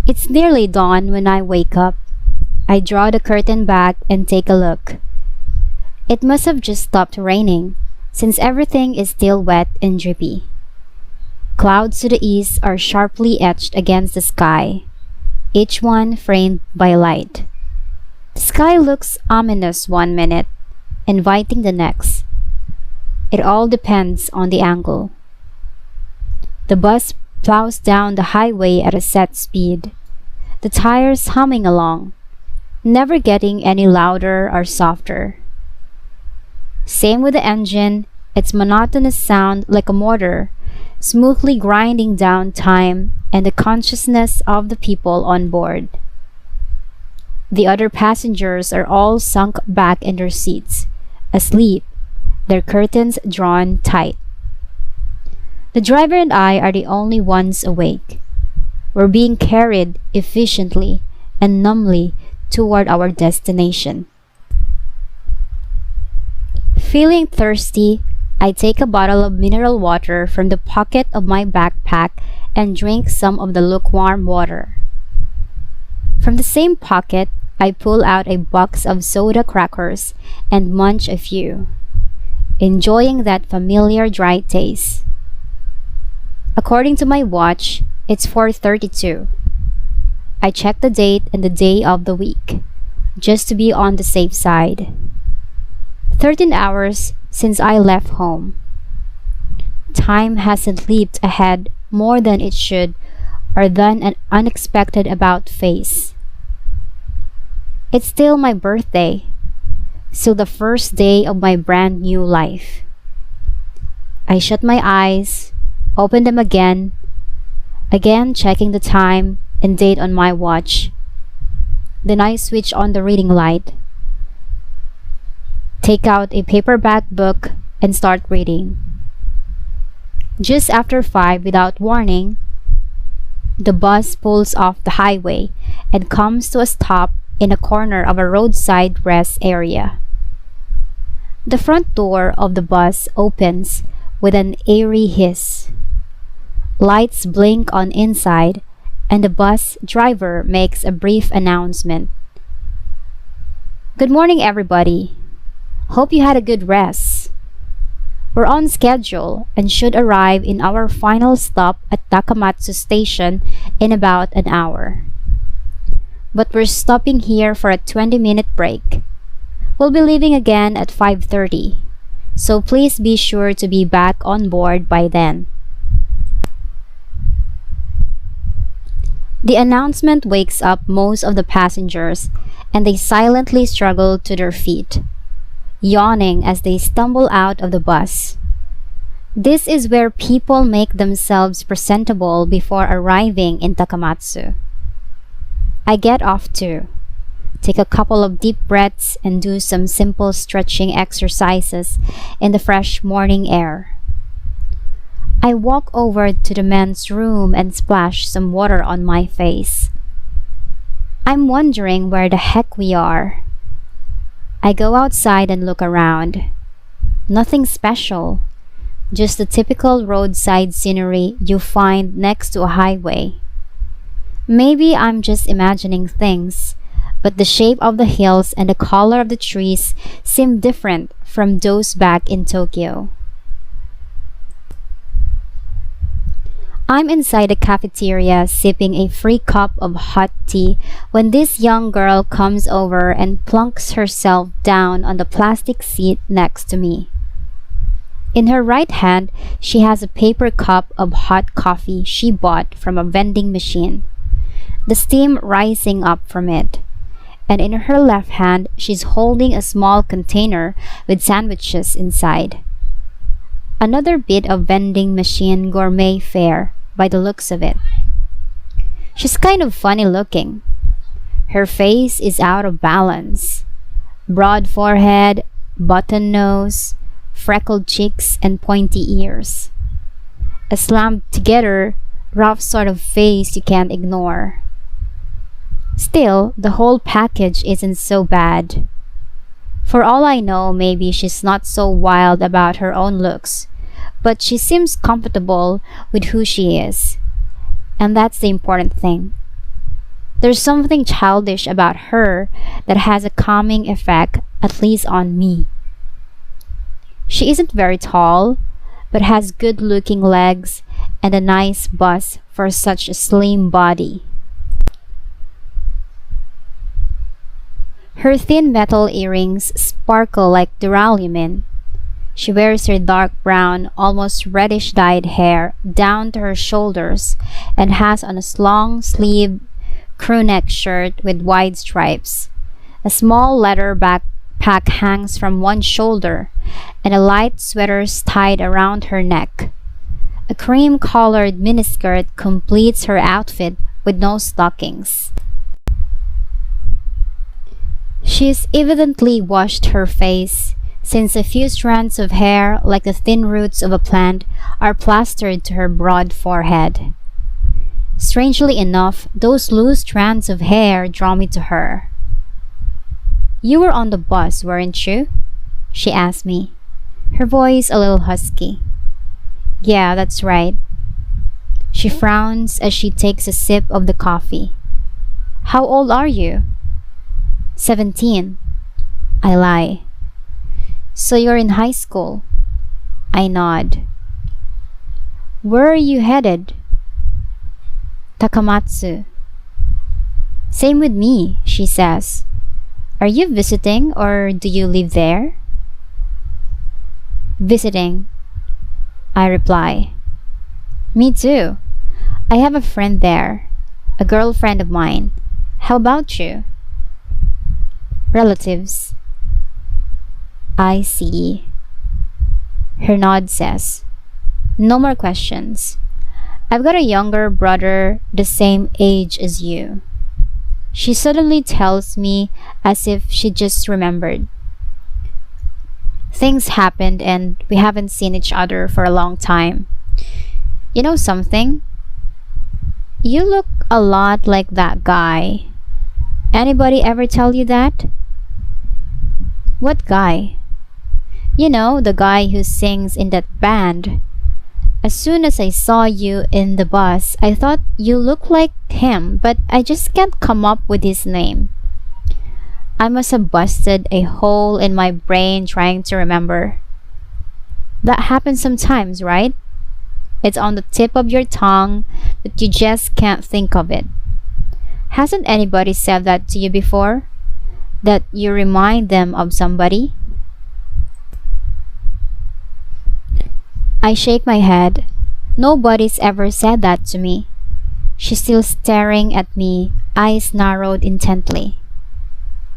It's nearly dawn when I wake up. I draw the curtain back and take a look. It must have just stopped raining, since everything is still wet and drippy. Clouds to the east are sharply etched against the sky, each one framed by light. The sky looks ominous one minute, inviting the next. It all depends on the angle. The bus plows down the highway at a set speed, the tires humming along, never getting any louder or softer. Same with the engine, its monotonous sound like a motor, smoothly grinding down time and the consciousness of the people on board. The other passengers are all sunk back in their seats, asleep, their curtains drawn tight. The driver and I are the only ones awake. We're being carried efficiently and numbly toward our destination. Feeling thirsty, I take a bottle of mineral water from the pocket of my backpack and drink some of the lukewarm water. From the same pocket, I pull out a box of soda crackers and munch a few, enjoying that familiar dry taste. According to my watch, it's 4:32. I check the date and the day of the week, just to be on the safe side. 13 hours since I left home. Time hasn't leaped ahead more than it should or done an unexpected about face. It's still my birthday, still the first day of my brand new life. I shut my eyes, open them again checking the time and date on my watch. Then I switch on the reading light, take out a paperback book and start reading. Just after 5, without warning, the bus pulls off the highway and comes to a stop in a corner of a roadside rest area. The front door of the bus opens with an eerie hiss. Lights blink on inside, and the bus driver makes a brief announcement. "Good morning, everybody. Hope you had a good rest. We're on schedule and should arrive in our final stop at Takamatsu Station in about an hour. But we're stopping here for a 20-minute break. We'll be leaving again at 5:30, so please be sure to be back on board by then." The announcement wakes up most of the passengers, and they silently struggle to their feet, yawning as they stumble out of the bus. This is where people make themselves presentable before arriving in Takamatsu. I get off too, take a couple of deep breaths and do some simple stretching exercises in the fresh morning air. I walk over to the men's room and splash some water on my face. I'm wondering where the heck we are. I go outside and look around. Nothing special, just the typical roadside scenery you find next to a highway. Maybe I'm just imagining things, but the shape of the hills and the color of the trees seem different from those back in Tokyo. I'm inside the cafeteria sipping a free cup of hot tea when this young girl comes over and plunks herself down on the plastic seat next to me. In her right hand, she has a paper cup of hot coffee she bought from a vending machine, the steam rising up from it. And in her left hand, she's holding a small container with sandwiches inside. Another bit of vending machine gourmet fare, by the looks of it. She's kind of funny looking. Her face is out of balance. Broad forehead, button nose, freckled cheeks, and pointy ears. A slammed together, rough sort of face you can't ignore. Still, the whole package isn't so bad. For all I know, maybe she's not so wild about her own looks, but she seems comfortable with who she is. And that's the important thing. There's something childish about her that has a calming effect, at least on me. She isn't very tall, but has good looking legs and a nice bust for such a slim body. Her thin metal earrings sparkle like duralumin. She wears her dark brown, almost reddish dyed hair down to her shoulders and has on a long sleeved crewneck shirt with wide stripes. A small leather backpack hangs from one shoulder, and a light sweater is tied around her neck. A cream-colored miniskirt completes her outfit with no stockings. She's evidently washed her face, since a few strands of hair, like the thin roots of a plant, are plastered to her broad forehead. Strangely enough, those loose strands of hair draw me to her. "You were on the bus, weren't you?" she asked me, her voice a little husky. "Yeah, that's right." She frowns as she takes a sip of the coffee. "How old are you?" 17. I lie. "So you're in high school?" I nod. "Where are you headed?" "Takamatsu." "Same with me," she says. "Are you visiting or do you live there?" "Visiting," I reply. "Me too. I have a friend there, a girlfriend of mine. How about you?" "Relatives." "I see." Her nod says, "No more questions. I've got a younger brother the same age as you." She suddenly tells me as if she just remembered. "Things happened and we haven't seen each other for a long time. You know something? You look a lot like that guy. Anybody ever tell you that?" "What guy?" "You know, the guy who sings in that band. As soon as I saw you in the bus, I thought you looked like him, but I just can't come up with his name." I must have busted a hole in my brain trying to remember. That happens sometimes, right? It's on the tip of your tongue, but you just can't think of it. Hasn't anybody said that to you before? That you remind them of somebody? I shake my head. Nobody's ever said that to me. She's still staring at me, eyes narrowed intently.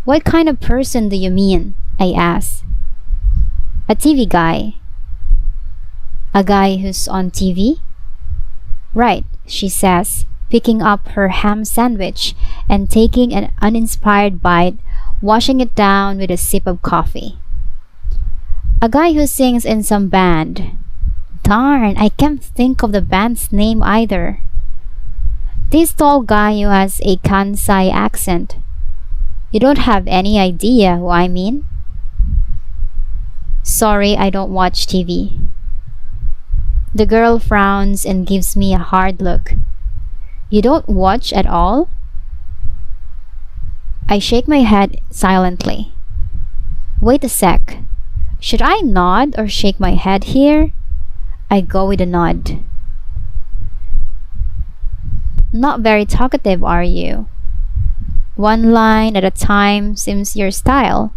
"What kind of person do you mean?" I ask. "A TV guy." "A guy who's on TV?" "Right," she says, picking up her ham sandwich and taking an uninspired bite, washing it down with a sip of coffee. "A guy who sings in some band." Darn, I can't think of the band's name either. "This tall guy who has a Kansai accent." You don't have any idea who I mean? Sorry, I don't watch TV. The girl frowns and gives me a hard look. You don't watch at all? I shake my head silently. Wait a sec. Should I nod or shake my head here? I go with a nod. Not very talkative, are you? One line at a time seems your style.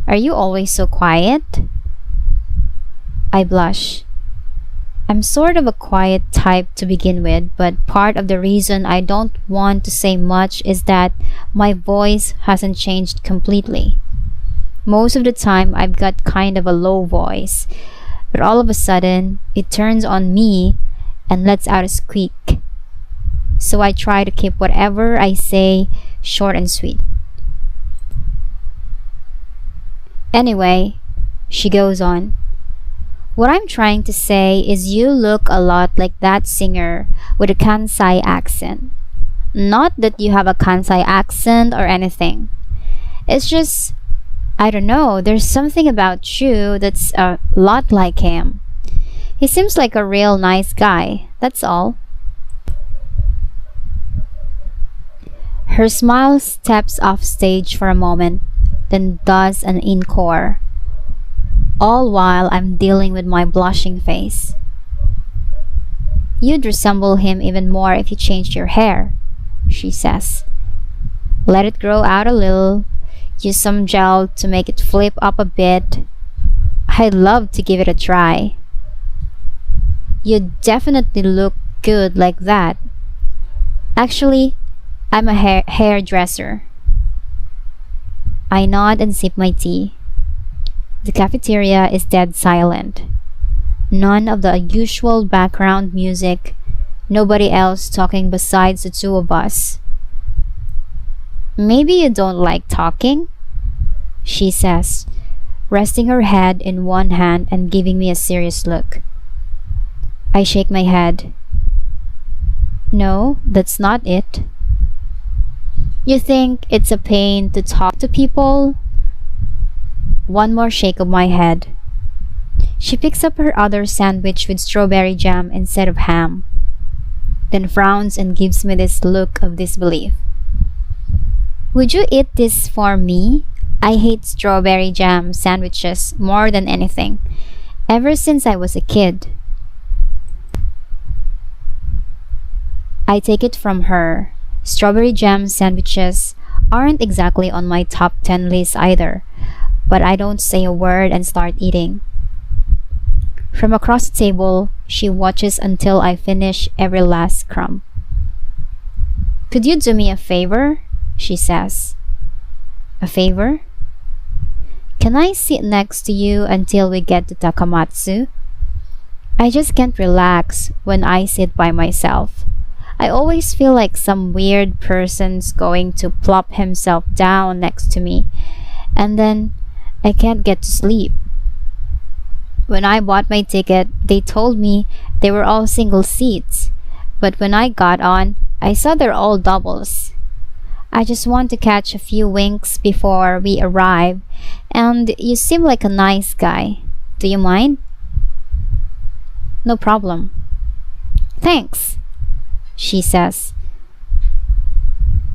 Are you always so quiet? I blush. I'm sort of a quiet type to begin with, but part of the reason I don't want to say much is that my voice hasn't changed completely. Most of the time, I've got kind of a low voice, but all of a sudden, it turns on me and lets out a squeak. So I try to keep whatever I say short and sweet. Anyway, she goes on. What I'm trying to say is you look a lot like that singer with a Kansai accent. Not that you have a Kansai accent or anything. It's just, I don't know, there's something about you that's a lot like him. He seems like a real nice guy, that's all. Her smile steps off stage for a moment, then does an encore, all while I'm dealing with my blushing face. "You'd resemble him even more if you changed your hair," she says. "Let it grow out a little, use some gel to make it flip up a bit. I'd love to give it a try." "You'd definitely look good like that. Actually, I'm a hairdresser." I nod and sip my tea. The cafeteria is dead silent. None of the usual background music, nobody else talking besides the two of us. "Maybe you don't like talking?" she says, resting her head in one hand and giving me a serious look. I shake my head. "No, that's not it." "You think it's a pain to talk to people?" One more shake of my head. She picks up her other sandwich with strawberry jam instead of ham, then frowns and gives me this look of disbelief. "Would you eat this for me? I hate strawberry jam sandwiches more than anything, ever since I was a kid." I take it from her. Strawberry jam sandwiches aren't exactly on my top 10 list either, but I don't say a word and start eating. From across the table, she watches until I finish every last crumb. "Could you do me a favor?" she says. "A favor?" "Can I sit next to you until we get to Takamatsu? I just can't relax when I sit by myself. I always feel like some weird person's going to plop himself down next to me, and then I can't get to sleep. When I bought my ticket, they told me they were all single seats, but when I got on, I saw they're all doubles. I just want to catch a few winks before we arrive, and you seem like a nice guy. Do you mind?" "No problem." "Thanks," she says.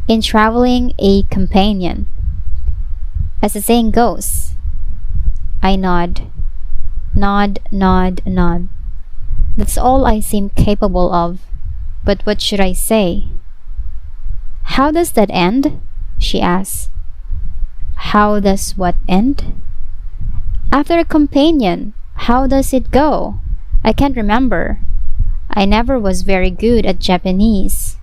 "In traveling, a companion, as the saying goes." I nod. Nod, nod, nod. That's all I seem capable of. But what should I say? "How does that end?" she asks. "How does what end?" "After a companion, how does it go? I can't remember. I never was very good at Japanese."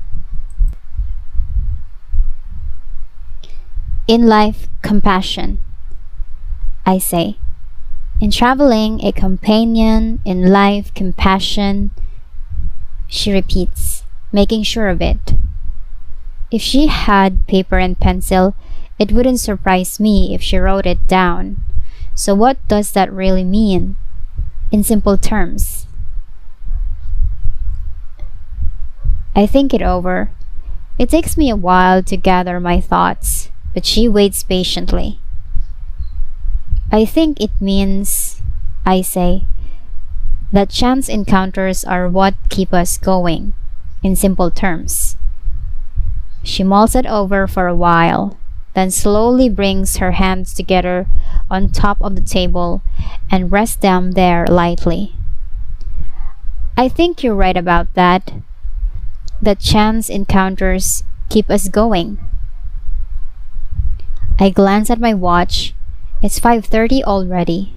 "In life, compassion," I say. "In traveling, a companion. In life, compassion," she repeats, making sure of it. If she had paper and pencil, it wouldn't surprise me if she wrote it down. So what does that really mean? In simple terms. I think it over. It takes me a while to gather my thoughts, but she waits patiently. "I think it means," I say, "that chance encounters are what keep us going, in simple terms." She mulls it over for a while, then slowly brings her hands together on top of the table and rests them there lightly. "I think you're right about that. That chance encounters keep us going." I glance at my watch. It's 5:30 already.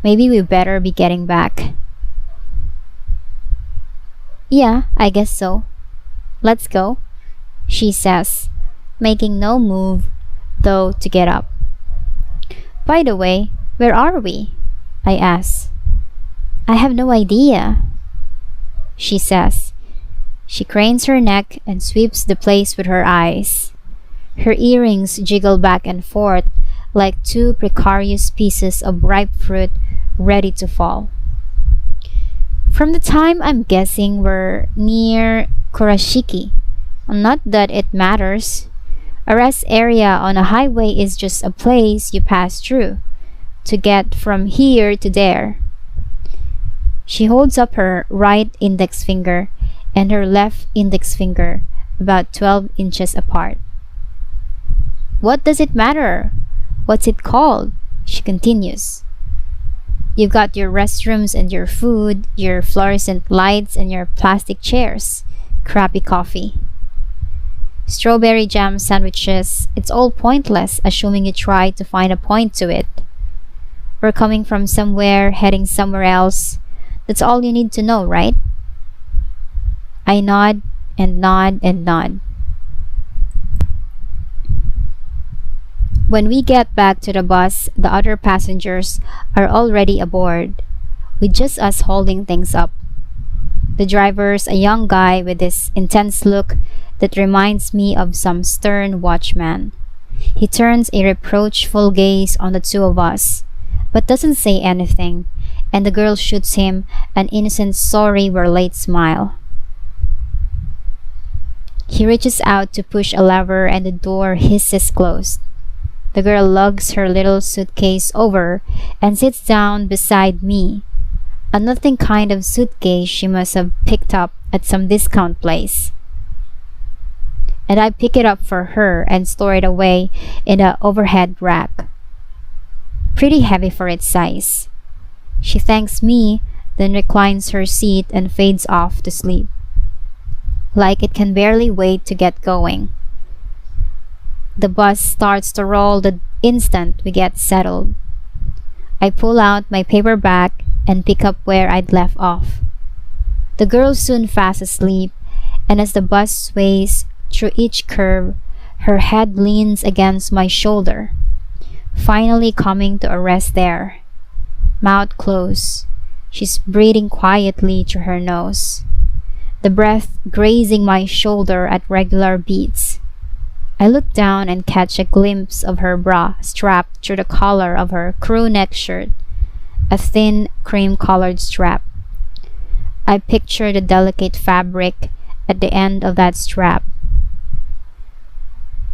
Maybe we better be getting back. "Yeah, I guess so. Let's go," she says, making no move, though, to get up. "By the way, where are we?" I ask. "I have no idea," she says. She cranes her neck and sweeps the place with her eyes. Her earrings jiggle back and forth like two precarious pieces of ripe fruit ready to fall. "From the time I'm guessing we're near Kurashiki. Not that it matters. A rest area on a highway is just a place you pass through to get from here to there." She holds up her right index finger and her left index finger about 12 inches apart. What does it matter? What's it called? She continues. You've got your restrooms and your food, your fluorescent lights and your plastic chairs, crappy coffee. Strawberry jam sandwiches, it's all pointless assuming you try to find a point to it. We're coming from somewhere, heading somewhere else. That's all you need to know, right? I nod and nod and nod. When we get back to the bus, the other passengers are already aboard, with just us holding things up. The driver's a young guy with this intense look that reminds me of some stern watchman. He turns a reproachful gaze on the two of us, but doesn't say anything, and the girl shoots him an innocent sorry we're late smile. He reaches out to push a lever and the door hisses closed. The girl lugs her little suitcase over and sits down beside me. A nothing kind of suitcase she must have picked up at some discount place. And I pick it up for her and store it away in the overhead rack. Pretty heavy for its size. She thanks me, then reclines her seat and fades off to sleep, like it can barely wait to get going. The bus starts to roll the instant we get settled. I pull out my paperback and pick up where I'd left off. The girl's soon fast asleep, and as the bus sways through each curve, her head leans against my shoulder, finally coming to a rest there. Mouth closed, she's breathing quietly through her nose, the breath grazing my shoulder at regular beats. I look down and catch a glimpse of her bra strapped through the collar of her crew neck shirt, a thin cream-colored strap. I picture the delicate fabric at the end of that strap,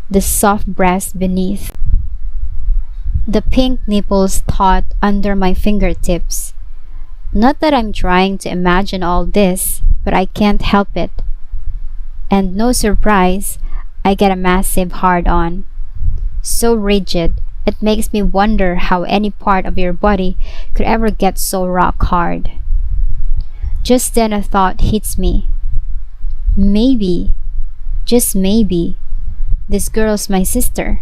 the soft breast beneath, the pink nipples taut under my fingertips. Not that I'm trying to imagine all this, but I can't help it. And no surprise, I get a massive hard-on. So rigid, it makes me wonder how any part of your body could ever get so rock hard. Just then a thought hits me. Maybe, just maybe, this girl's my sister.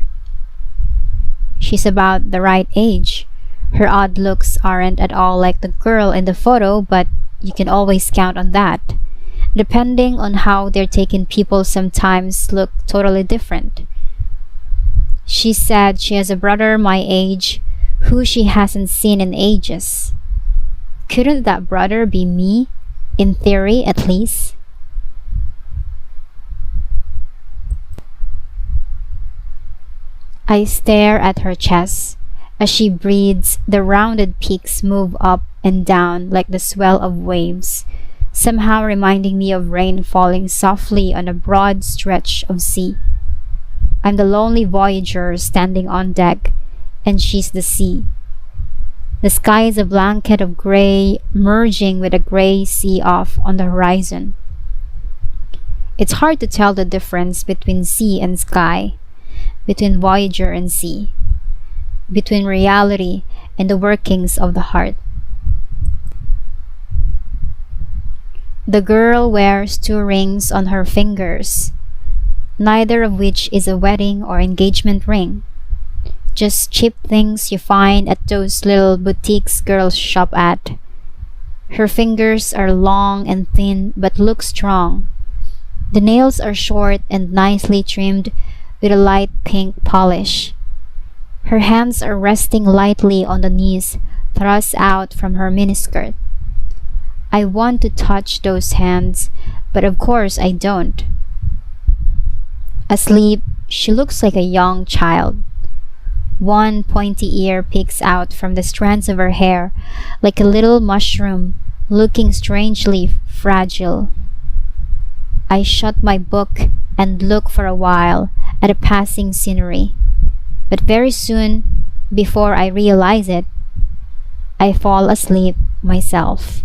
She's about the right age. Her odd looks aren't at all like the girl in the photo, but you can always count on that. Depending on how they're taken, people sometimes look totally different. She said she has a brother my age who she hasn't seen in ages. Couldn't that brother be me? In theory, at least. I stare at her chest. As she breathes, the rounded peaks move up and down like the swell of waves, somehow reminding me of rain falling softly on a broad stretch of sea. I'm the lonely voyager standing on deck, and she's the sea. The sky is a blanket of gray, merging with a gray sea off on the horizon. It's hard to tell the difference between sea and sky, between voyager and sea, between reality and the workings of the heart. The girl wears 2 rings on her fingers, neither of which is a wedding or engagement ring. Just cheap things you find at those little boutiques girls shop at. Her fingers are long and thin but look strong. The nails are short and nicely trimmed with a light pink polish. Her hands are resting lightly on the knees thrust out from her miniskirt. I want to touch those hands, but of course I don't. Asleep, she looks like a young child. One pointy ear peeks out from the strands of her hair like a little mushroom, looking strangely fragile. I shut my book and look for a while at a passing scenery, but very soon, before I realize it, I fall asleep myself.